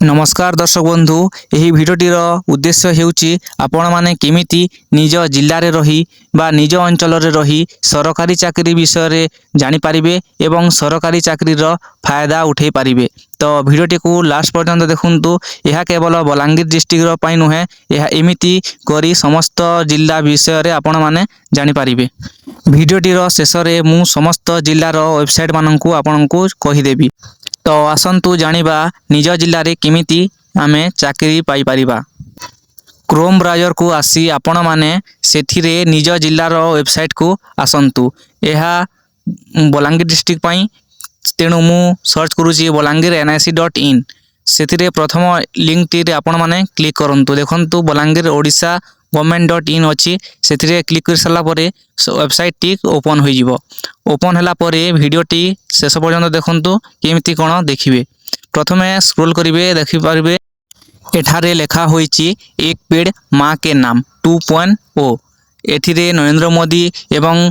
नमस्कार दर्शक बंधु यही भिडियोटीर उद्देश्य हेउची आपण माने केमिति निज जिल्ला रे रही बा निज अंचल रे रही सरकारी चाकरी विषय रे जानि पारिबे एवं सरकारी चाकरी रो फायदा उठै पारिबे। तो भिडियोटी को लास्ट पर्यंत देखुंतु। यह केवल बलांगीर डिस्ट्रिक्ट रो पई नुहे, यह एमिति करी समस्त जिल्ला विषय रे आपण माने जानि पारिबे। भिडियोटीर शेष रे मु समस्त जिल्ला रो वेबसाइट माननकु आपनकु कहि देबी। तो आसंतु जानिबा निज जिल्ला रे केमिति आमे चाकरी पाई परिबा। क्रोम ब्राउजर को आसी आपण माने सेथिरे निज जिल्ला रो वेबसाइट को आसंतु। यह बलांगीर डिस्ट्रिक्ट पई तेणु मु सर्च करूची बलांगीर nic.in। सेथिरे प्रथम लिंक टी रे आपण माने क्लिक करंतु। देखंतु बलांगीर ओडिशा government.in अछि। सेथिरे क्लिक कर सला परे वेबसाइट टी ओपन होई जिवो। ओपन हला परे वीडियो टी शेष पर्यंत देखंतु केमिति कोन देखिबे। प्रथमे स्क्रॉल करिवे, देखि पारिबे एठारे लेखा होईची एक पेड़ माँ के नाम 2.0। एथिरे नरेंद्र मोदी एवं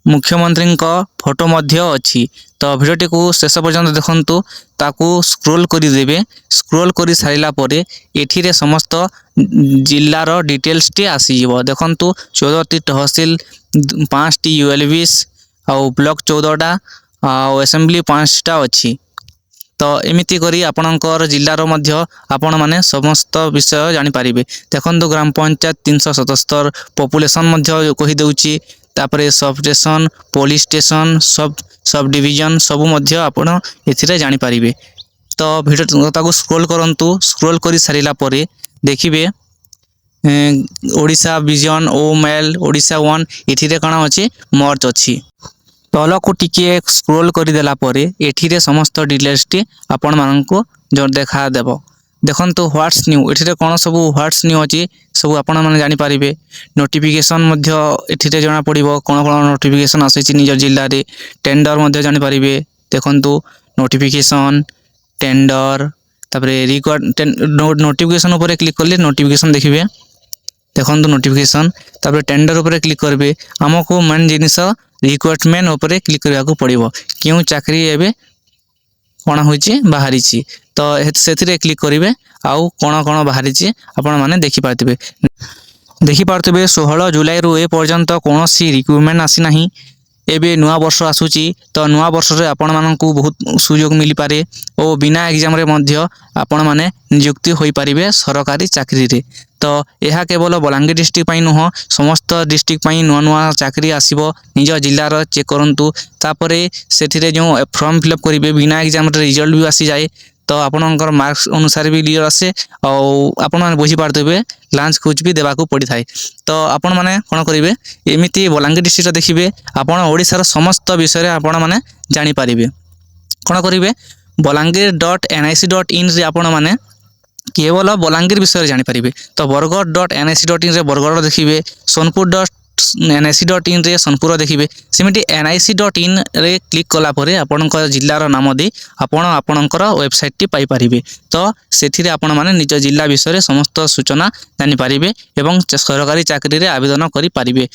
मुख्यमंत्री का फोटो मध्य अछि। तो भिडियोटी को शेष पर्यंत देखंतु, ताकू स्क्रॉल करि देबे। स्क्रॉल करि सारिला परे एथिरे समस्त जिल्लार डिटेल्स टी आसी जिवो। देखंतु 14 टी तहसील, 5 टी यूएलबीस आउ ब्लॉक 14 टा आउ असेंबली 5 टा अछि। तो एमिति करी आपणकर जिल्लार मध्य आपण माने समस्त विषय जानि पारिबे। देखंतु ग्राम पंचायत 377, पॉपुलेशन मध्य कहि देउची, तापरे sub station, police station, sub division सब मध्य आपण एथिरे जानि पारिबे। तो भिडियो ताको स्क्रॉल करंतु। स्क्रॉल करि सारिला परे देखिबे ओडिशा विजन, ओ मेल, ओडिशा 1 एथिरे काना अछि मर्ज अछि। तलकू टिके स्क्रॉल कर देला परे एठिरे समस्त डिटेल्स टी आपण माननकु जो देखा देबो। देखंतु व्हाट्स न्यू, एठिरे कोन सब व्हाट्स न्यू अछि सब आपण माने जानि पारिबे। नोटिफिकेशन मध्य एठिरे जणा पड़िबो कोन कोन नोटिफिकेशन आसीछि निज जिल्ला रे। टेंडर मध्य जानि पारिबे। देखंतु नोटिफिकेशन, टेंडर, तापरे रिकॉर्ड नोटिफिकेशन ऊपर क्लिक करले नोटिफिकेशन देखिबे। देखंतु नोटिफिकेशन, तापरे टेंडर ऊपर क्लिक करबे। हमको मेन जिनिस रिक्रुटमेंट ऊपर क्लिक करबा को पड़िबो। क्यों चाकरी एबे कोन होईची बाहरीची, तो सेथिरे क्लिक करिवे। आउ कोन कोन बाहरीची आपण माने देखि पारतिबे। 16 जुलाई रु ए पर्यंत कोनोसी रिक्रुटमेंट आसी नाही। एबे नुआ वर्ष आसुची, तो नुआ वर्ष रे आपण माननकु बहुत सुयोग मिली पारे और बिना एग्जाम रे मध्य आपण माने नियुक्ति होई पारिबे सरकारी चाकरी रे। तो यह केवल बलांगीर डिस्ट्रिक्ट पई नुह, समस्त डिस्ट्रिक्ट पई नुआ नुआ चाकरी आसीबो। निज जिल्लार चेक करंतु, तापरे सेथिरे जो फॉर्म फिलअप करिवे बिना एग्जाम रे रिजल्ट भी आसी जाए। तो आपनकर मार्क्स अनुसार भी क्लियर आसे और आपण माने बुझी पारतबे लांच कुछ भी देबा को पड़ी थाए। तो आपण माने कोन करिवे, एमिति बलांगीर डिस्ट्रिक्ट देखिबे आपण ओडिसा समस्त विषय रे आपण माने जानि पारिबे। कोन करिवे बलांगीर.nic.in रे आपण माने केवल बलांगीर विषय जानि पारिबे। तो बरगढ़.nic.in रे बरगढ़ देखिबे। सोनपुर.nic.in रे सोनपुर देखिबे। सेमिति nic.in रे क्लिक कला परे आपनकर जिल्लार नाम दे आपण आपनकर वेबसाइट टी पाई पारिबे। तो सेथिरे आपण माने निज जिल्ला विषय रे समस्त सूचना जानि पारिबे एवं सरकारी चाकरी रे आवेदन करि पारिबे।